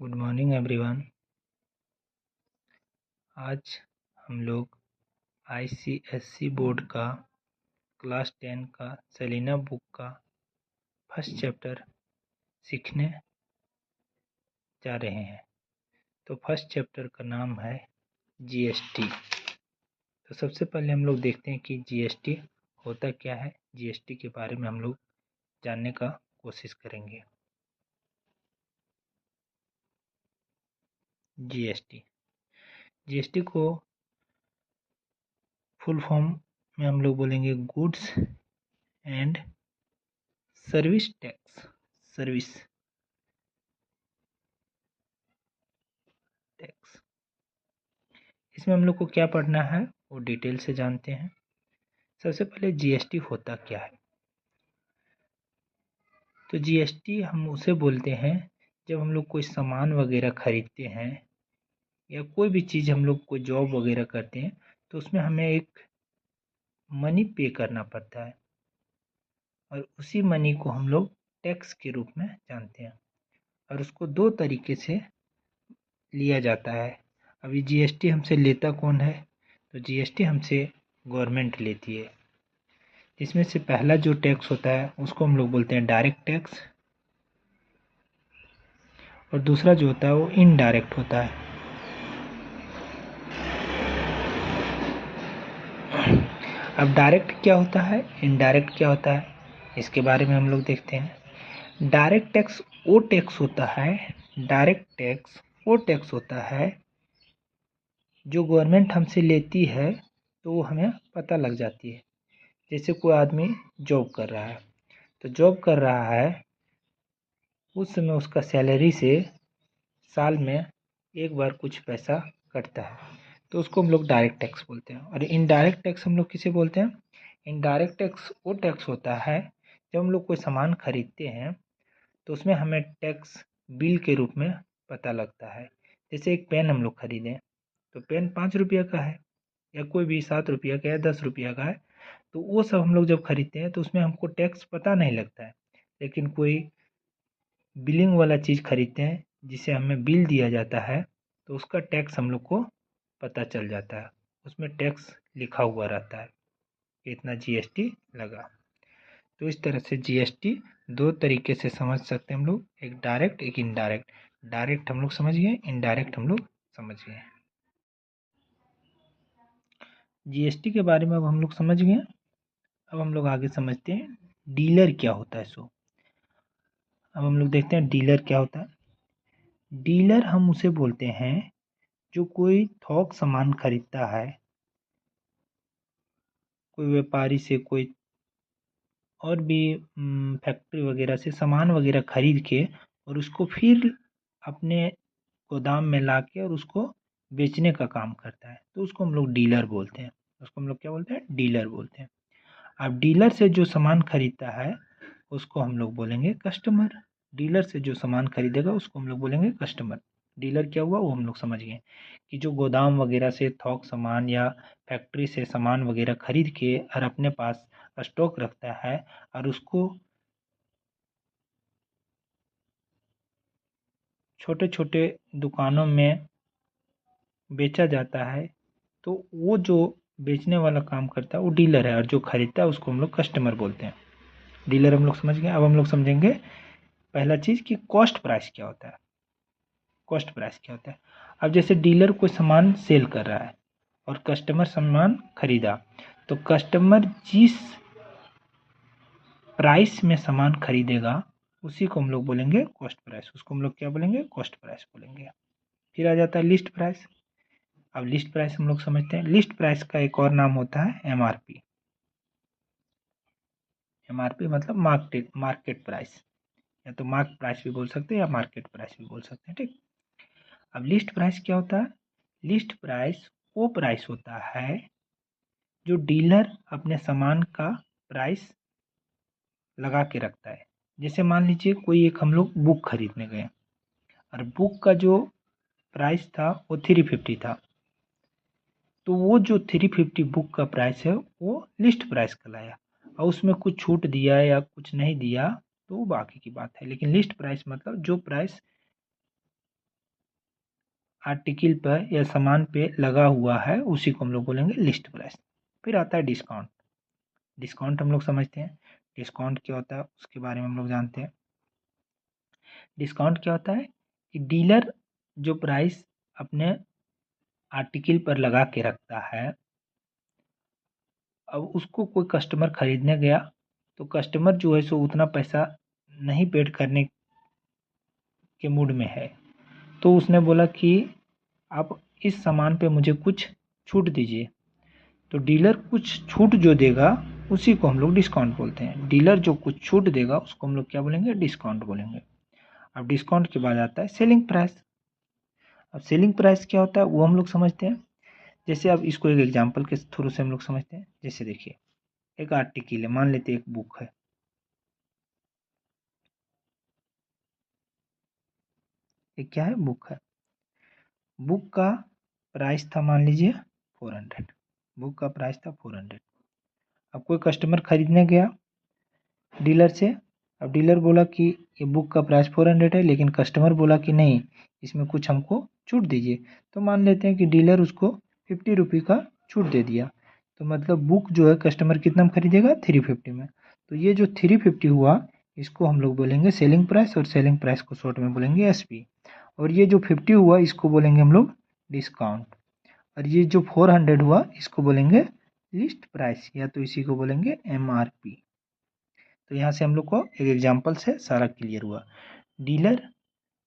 Good morning everyone. आज हम लोग आईसीएससी बोर्ड का क्लास 10 का सेलिना बुक का फर्स्ट चैप्टर सीखने जा रहे हैं। तो फर्स्ट चैप्टर का नाम है जीएसटी। तो सबसे पहले हम लोग देखते हैं कि जीएसटी होता क्या है। जीएसटी के बारे में हम लोग जानने का कोशिश करेंगे। जीएसटी को फुल फॉर्म में हम लोग बोलेंगे गुड्स एंड सर्विस टैक्स। इसमें हम लोग को क्या पढ़ना है वो डिटेल से जानते हैं। सबसे पहले जीएसटी होता क्या है। तो जीएसटी हम उसे बोलते हैं जब हम लोग कोई सामान वगैरह खरीदते हैं या कोई भी चीज़ हम लोग कोई जॉब वगैरह करते हैं तो उसमें हमें एक मनी पे करना पड़ता है और उसी मनी को हम लोग टैक्स के रूप में जानते हैं और उसको दो तरीके से लिया जाता है। अभी जीएसटी हमसे लेता कौन है? तो जीएसटी हमसे गवर्नमेंट लेती है। इसमें से पहला जो टैक्स होता है उसको हम लोग बोलते हैं डायरेक्ट टैक्स और दूसरा जो होता है वो इनडायरेक्ट होता है। अब डायरेक्ट क्या होता है, इनडायरेक्ट क्या होता है, इसके बारे में हम लोग देखते हैं। डायरेक्ट टैक्स वो टैक्स होता है जो गवर्नमेंट हमसे लेती है तो वो हमें पता लग जाती है। जैसे कोई आदमी जॉब कर रहा है तो जॉब कर रहा है उस समय उसका सैलरी से साल में एक बार कुछ पैसा कटता है तो उसको हम लोग डायरेक्ट टैक्स बोलते हैं। और इनडायरेक्ट टैक्स हम लोग किसे बोलते हैं? इनडायरेक्ट टैक्स वो टैक्स होता है जब हम लोग कोई सामान खरीदते हैं तो उसमें हमें टैक्स बिल के रूप में पता लगता है। जैसे एक पेन हम लोग खरीदें तो पेन 5 रुपये का है या कोई भी 7 रुपये का या 10 रुपये का है तो वो सब हम लोग जब खरीदते हैं तो उसमें हमको टैक्स पता नहीं लगता है। लेकिन कोई बिलिंग वाला चीज़ खरीदते हैं जिसे हमें बिल दिया जाता है तो उसका टैक्स हम लोग को पता चल जाता है। उसमें टैक्स लिखा हुआ रहता है कि इतना जीएसटी लगा। तो इस तरह से जीएसटी दो तरीके से समझ सकते हैं हम लोग, एक डायरेक्ट एक इनडायरेक्ट। डायरेक्ट हम लोग समझ गए, इनडायरेक्ट हम लोग समझ गए। जीएसटी के बारे में अब हम लोग समझ गए। अब हम लोग आगे समझते हैं डीलर क्या होता है। अब हम लोग देखते हैं डीलर क्या होता है। डीलर हम उसे बोलते हैं जो कोई थोक सामान खरीदता है, कोई व्यापारी से कोई और भी फैक्ट्री वगैरह से सामान वगैरह खरीद के और उसको फिर अपने गोदाम में ला के और उसको बेचने का काम करता है तो उसको हम लोग डीलर बोलते हैं। उसको हम लोग क्या बोलते हैं? डीलर बोलते हैं। अब डीलर से जो सामान खरीदता है उसको हम लोग बोलेंगे कस्टमर। डीलर से जो सामान खरीदेगा उसको हम लोग बोलेंगे कस्टमर। डीलर क्या हुआ वो हम लोग समझ गए कि जो गोदाम वगैरह से थोक सामान या फैक्ट्री से सामान वगैरह खरीद के और अपने पास स्टॉक रखता है और उसको छोटे छोटे दुकानों में बेचा जाता है तो वो जो बेचने वाला काम करता है वो डीलर है और जो खरीदता है उसको हम लोग कस्टमर बोलते हैं। डीलर हम लोग समझ गए। अब हम लोग समझेंगे पहला चीज़ कि कॉस्ट प्राइस क्या होता है। कॉस्ट प्राइस क्या होता है? अब जैसे डीलर कोई सामान सेल कर रहा है और कस्टमर सामान खरीदा तो कस्टमर जिस प्राइस में सामान खरीदेगा उसी को हम लोग बोलेंगे कॉस्ट प्राइस। उसको हम लोग क्या बोलेंगे? कॉस्ट प्राइस बोलेंगे। फिर आ जाता है लिस्ट प्राइस। अब लिस्ट प्राइस हम लोग समझते हैं। लिस्ट प्राइस का एक और नाम होता है एमआरपी। एमआरपी मतलब मार्केट प्राइस, या तो मार्क प्राइस भी बोल सकते हैं या मार्केट प्राइस भी बोल सकते हैं। ठीक। अब लिस्ट प्राइस क्या होता है? लिस्ट प्राइस वो प्राइस होता है जो डीलर अपने सामान का प्राइस लगा के रखता है। जैसे मान लीजिए कोई एक हम लोग बुक खरीदने गए और बुक का जो प्राइस था वो 350 था तो वो जो 350 बुक का प्राइस है वो लिस्ट प्राइस कहलाया। और उसमें कुछ छूट दिया या कुछ नहीं दिया तो बाकी की बात है। लेकिन लिस्ट प्राइस मतलब जो प्राइस आर्टिकल पर या सामान पे लगा हुआ है उसी को हम लोग बोलेंगे लिस्ट प्राइस। फिर आता है डिस्काउंट। डिस्काउंट हम लोग समझते हैं, डिस्काउंट क्या होता है उसके बारे में हम लोग जानते हैं। डिस्काउंट क्या होता है कि डीलर जो प्राइस अपने आर्टिकल पर लगा के रखता है, अब उसको कोई कस्टमर खरीदने गया तो कस्टमर जो है सो उतना पैसा नहीं पेड करने के मूड में है, तो उसने बोला कि आप इस सामान पे मुझे कुछ छूट दीजिए, तो डीलर कुछ छूट जो देगा उसी को हम लोग डिस्काउंट बोलते हैं। डीलर जो कुछ छूट देगा उसको हम लोग क्या बोलेंगे, डिस्काउंट बोलेंगे। अब डिस्काउंट के बाद आता है सेलिंग प्राइस। अब सेलिंग प्राइस क्या होता है वो हम लोग समझते हैं। जैसे अब इसको एक एग्जांपल के थ्रू से हम लोग समझते हैं। जैसे देखिए एक आर्टिकल है, मान लेते हैं एक बुक है, एक क्या है, बुक है। बुक का प्राइस था मान लीजिए 400। बुक का प्राइस था 400। अब कोई कस्टमर खरीदने गया डीलर से। अब डीलर बोला कि ये बुक का प्राइस 400 है, लेकिन कस्टमर बोला कि नहीं इसमें कुछ हमको छूट दीजिए। तो मान लेते हैं कि डीलर उसको 50 रुपये का छूट दे दिया, तो मतलब बुक जो है कस्टमर कितना में खरीदेगा, 350 में। तो ये जो 350 हुआ इसको हम लोग बोलेंगे सेलिंग प्राइस, और सेलिंग प्राइस को शॉर्ट में बोलेंगे एसपी। और ये जो 50 हुआ इसको बोलेंगे हम लोग डिस्काउंट। और ये जो 400 हुआ इसको बोलेंगे लिस्ट प्राइस, या तो इसी को बोलेंगे एमआरपी। तो यहाँ से हम लोग को एक एग्जांपल से सारा क्लियर हुआ। Dealer,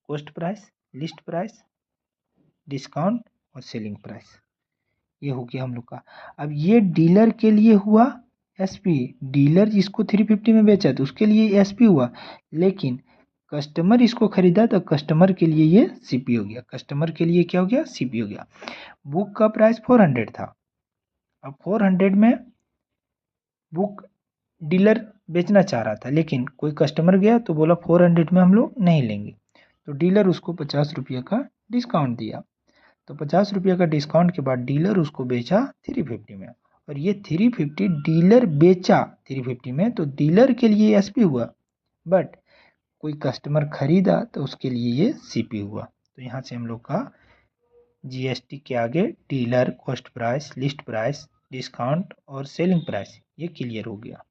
cost price, list price, discount और सेलिंग प्राइस, ये हो गया हम लोग का। अब ये डीलर के लिए हुआ एसपी। डीलर जिसको 350 में बेचा तो उसके लिए एसपी हुआ, लेकिन कस्टमर इसको खरीदा तो कस्टमर के लिए ये सीपी हो गया। कस्टमर के लिए क्या हो गया, सीपी हो गया। बुक का प्राइस 400 था। अब 400 में बुक डीलर बेचना चाह रहा था, लेकिन कोई कस्टमर गया तो बोला 400 में हम लोग नहीं लेंगे, तो डीलर उसको 50 रुपये का डिस्काउंट दिया। तो 50 रुपये का डिस्काउंट के बाद डीलर उसको बेचा 350 में। और ये 350 डीलर बेचा 350 में, तो डीलर के लिए एसपी हुआ, बट कोई कस्टमर खरीदा तो उसके लिए ये सीपी हुआ। तो यहाँ से हम लोग का जीएसटी के आगे dealer, cost price, list price, discount और सेलिंग प्राइस ये क्लियर हो गया।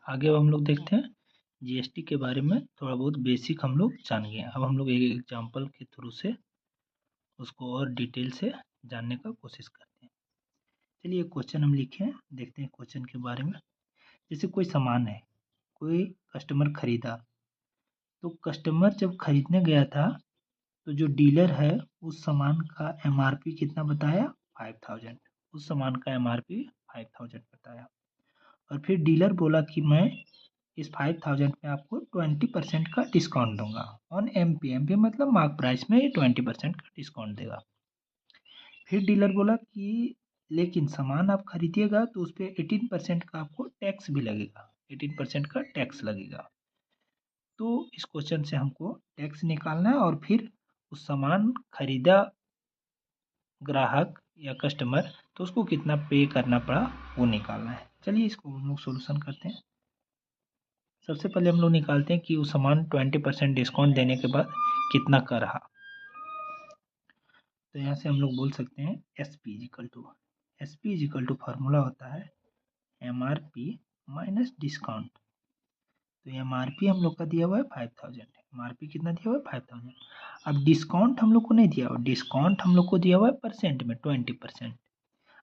आगे अब हम लोग देखते हैं जीएसटी के बारे में थोड़ा बहुत बेसिक हम लोग जान गए। अब हम लोग एक एग्जांपल के थ्रू से उसको और डिटेल से जानने का कोशिश करते हैं। चलिए एक क्वेश्चन हम लिखे हैं, देखते हैं क्वेश्चन के बारे में। जैसे कोई सामान है, कोई कस्टमर खरीदा, तो कस्टमर जब खरीदने गया था तो जो डीलर है उस सामान का एमआरपी कितना बताया, 5000। उस सामान का एमआरपी 5000 बताया। और फिर डीलर बोला कि मैं इस 5000 में आपको 20% का डिस्काउंट दूंगा ऑन एमपी। एमपी मतलब मार्क प्राइस में 20% का डिस्काउंट देगा। फिर डीलर बोला कि लेकिन सामान आप खरीदिएगा तो उस पर 18% का आपको टैक्स भी लगेगा, 18% का टैक्स लगेगा। तो इस क्वेश्चन से हमको टैक्स निकालना है और फिर उस सामान खरीदा ग्राहक या कस्टमर तो उसको कितना पे करना पड़ा वो निकालना है। चलिए इसको हम लोग सोल्यूशन करते हैं। सबसे पहले हम लोग निकालते हैं कि वो सामान 20% डिस्काउंट देने के बाद कितना का रहा। तो यहाँ से हम लोग बोल सकते हैं S P is equal to formula होता है एमआरपी माइनस डिस्काउंट। तो एमआरपी हम लोग का दिया हुआ है 5000। एमआरपी कितना दिया हुआ है, 5000। अब डिस्काउंट हम लोग को नहीं दिया हुआ, डिस्काउंट हम लोग को दिया हुआ है परसेंट में 20%।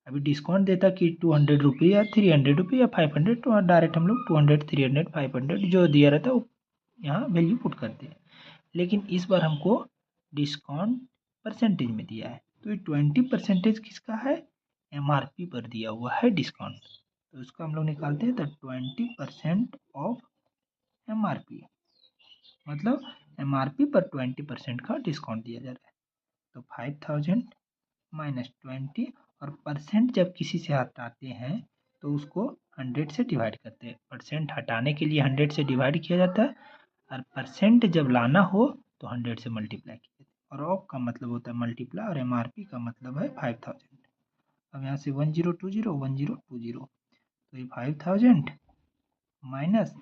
अभी डिस्काउंट देता कि 200 रुपये या 300 रुपये या 500, तो डायरेक्ट हम लोग 200, 300, 500 जो दिया रहता है वो यहाँ वैल्यू पुट करते हैं। लेकिन इस बार हमको डिस्काउंट परसेंटेज में दिया है, तो ये 20% किसका है, एमआरपी पर दिया हुआ है डिस्काउंट। तो इसको हम लोग निकालते हैं तो 20% ऑफ एमआरपी, मतलब एमआरपी पर 20% का डिस्काउंट दिया जा रहा है। तो 5000 -20, और परसेंट जब किसी से हटाते हैं तो उसको 100 से डिवाइड करते हैं। परसेंट हटाने के लिए 100 से डिवाइड किया जाता है, और परसेंट जब लाना हो तो 100 से मल्टीप्लाई किया जाता है। और ऑफ का मतलब होता है मल्टीप्लाई, और एमआरपी का मतलब है 5000। अब यहाँ से 1020 1020, तो ये 5000 माइनस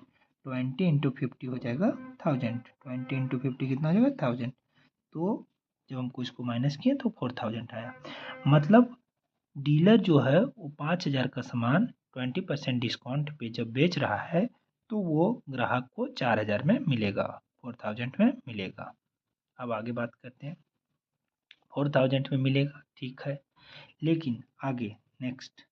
20 इंटू 50 हो जाएगा 1000। 20 इंटू 50 कितना हो जाएगा 1000। तो जब हमको इसको माइनस किए तो 4000 आया। मतलब डीलर जो है वो 5000 का सामान 20% डिस्काउंट पे जब बेच रहा है तो वो ग्राहक को 4000 में मिलेगा, 4000 में मिलेगा। अब आगे बात करते हैं। 4000 में मिलेगा, ठीक है, लेकिन आगे नेक्स्ट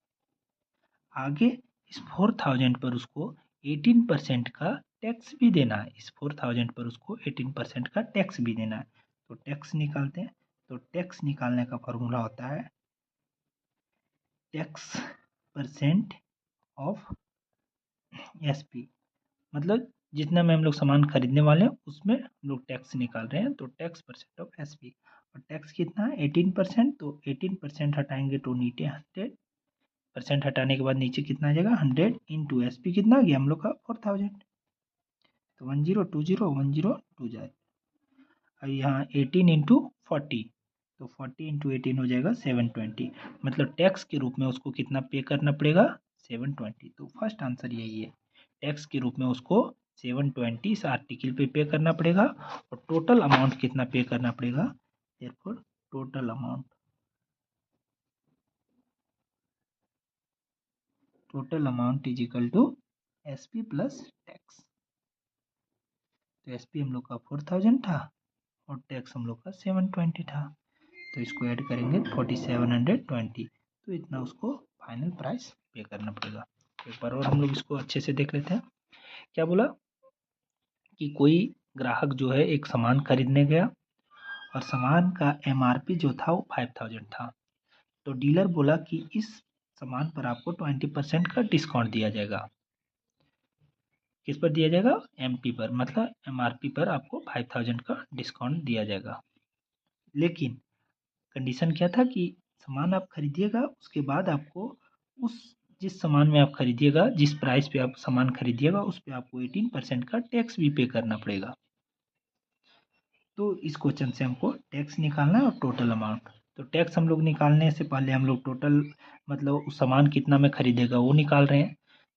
आगे इस 4000 पर उसको 18% का टैक्स भी देना है। इस 4000 पर उसको 18% का टैक्स भी देना है। तो टैक्स निकालते हैं। तो टैक्स निकालने का फॉर्मूला होता है टैक्स परसेंट ऑफ एसपी, मतलब जितना में हम लोग सामान खरीदने वाले हैं उसमें हम लोग टैक्स निकाल रहे हैं। तो टैक्स परसेंट ऑफ एसपी, और टैक्स कितना है 18%। तो 18% हटाएंगे तो नीचे 100% हटाने के बाद नीचे कितना आ जाएगा 100 इंटू एस पी कितना आ गया हम लोग का 4000। तो 1020 जाए। और यहाँ 18 इंटू 40, तो 40 इंटू 18 हो जाएगा 720। मतलब टैक्स के रूप में उसको कितना पे करना पड़ेगा 720। तो फर्स्ट आंसर यही है, टैक्स के रूप में उसको 720 इस आर्टिकल पे करना पड़ेगा। और टोटल अमाउंट कितना पे करना पड़ेगा, therefore total amount is equal to SP plus tax. तो एसपी हम लोग का 4000 था और टैक्स हम लोग का 720 था। तो इसको ऐड करेंगे 4720। तो इतना उसको फाइनल प्राइस पे करना पड़ेगा। एक बार और हम लोग इसको अच्छे से देख लेते हैं। क्या बोला कि कोई ग्राहक जो है एक सामान खरीदने गया और सामान का एमआरपी जो था वो 5000 था। तो डीलर बोला कि इस सामान पर आपको 20% का डिस्काउंट दिया जाएगा। किस पर दिया जाएगा, एमपी पर, मतलब एमआरपी पर आपको 5000 का डिस्काउंट दिया जाएगा। लेकिन कंडीशन क्या था कि सामान आप खरीदिएगा उसके बाद आपको उस जिस सामान में आप खरीदिएगा, जिस प्राइस पे आप सामान खरीदिएगा उस पे आपको 18% का टैक्स भी पे करना पड़ेगा। तो इस क्वेश्चन से हमको टैक्स निकालना है और टोटल अमाउंट। तो टैक्स हम लोग निकालने से पहले हम लोग टोटल मतलब सामान कितना में खरीदेगा वो निकाल रहे हैं।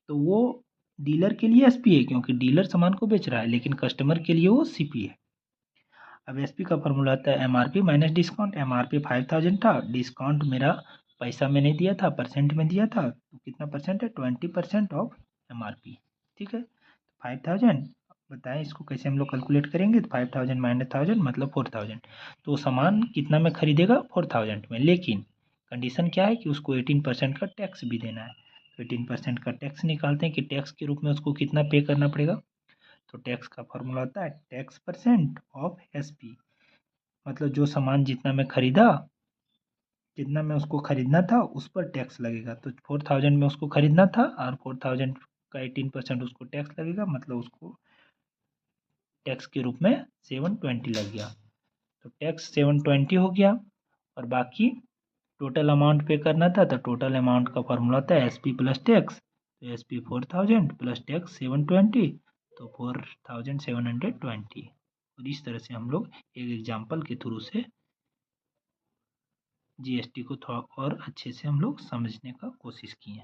तो वो डीलर के लिए एसपी है क्योंकि डीलर सामान को बेच रहा है, लेकिन कस्टमर के लिए वो सीपी है। अब एसपी का फॉर्मूला आता है एमआरपी माइनस डिस्काउंट। एमआरपी 5000 था, डिस्काउंट मेरा पैसा में नहीं दिया था, परसेंट में दिया था। तो कितना परसेंट है 20% ऑफ एमआरपी, ठीक है। 5000 बताएं इसको कैसे हम लोग कैलकुलेट करेंगे। तो 5000 माइनस 1000 मतलब 4000। तो सामान कितना में खरीदेगा 4000 में, लेकिन कंडीशन क्या है कि उसको 18% का टैक्स भी देना है। तो 18% का टैक्स निकालते हैं कि टैक्स के रूप में उसको कितना पे करना पड़ेगा। तो टैक्स का फॉर्मूला होता है टैक्स परसेंट ऑफ एसपी, मतलब जो सामान जितना मैं खरीदा, जितना मैं उसको खरीदना था उस पर टैक्स लगेगा। तो 4000 में उसको खरीदना था और 4000 का 18% उसको टैक्स लगेगा, मतलब उसको टैक्स के रूप में 720 लग गया। तो टैक्स 720 हो गया और बाकी टोटल अमाउंट पे करना था। तो टोटल अमाउंट का फॉर्मूला होता है एसपी प्लस टैक्स। तो एसपी 4000 प्लस टैक्स 720, तो 4720। और इस तरह से हम लोग एक एग्जाम्पल के थ्रू से जीएसटी को थोड़ा और अच्छे से हम लोग समझने का कोशिश किए।